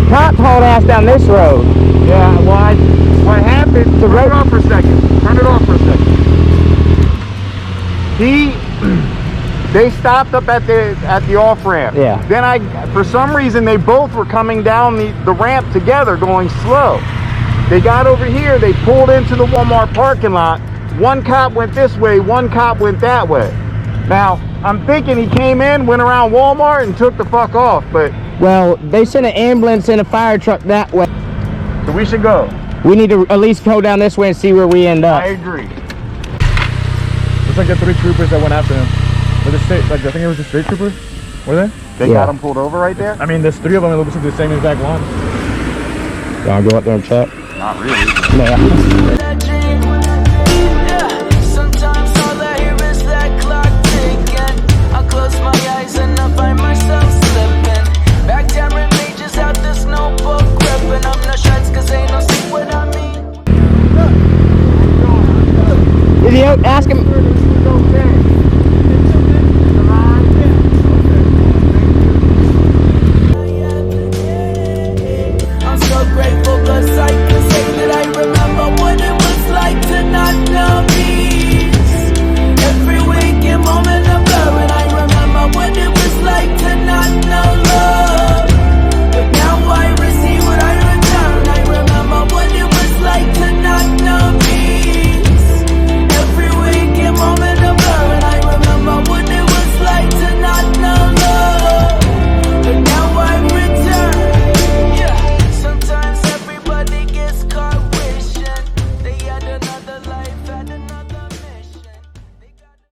cops hauled ass down this road. Yeah, why? What happened? The Turn road- it off for a second. Turn it off for a second. They stopped up at the off ramp. Yeah. Then for some reason, they both were coming down the ramp together, going slow. They got over here. They pulled into the Walmart parking lot. One cop went this way. One cop went that way. Now I'm thinking he came in, went around Walmart, and took the fuck off. But Well, they sent an ambulance and a fire truck that way. so we should go. We need to at least go down this way and see where we end up. I agree. Looks like the 3 troopers that went after him. Were the state, like I think it was the state troopers? Were they? They Yeah. got him pulled over right there. I mean, there's 3 of them. It looks like the same exact ones. You wanna go up there and check? Not really. Yeah.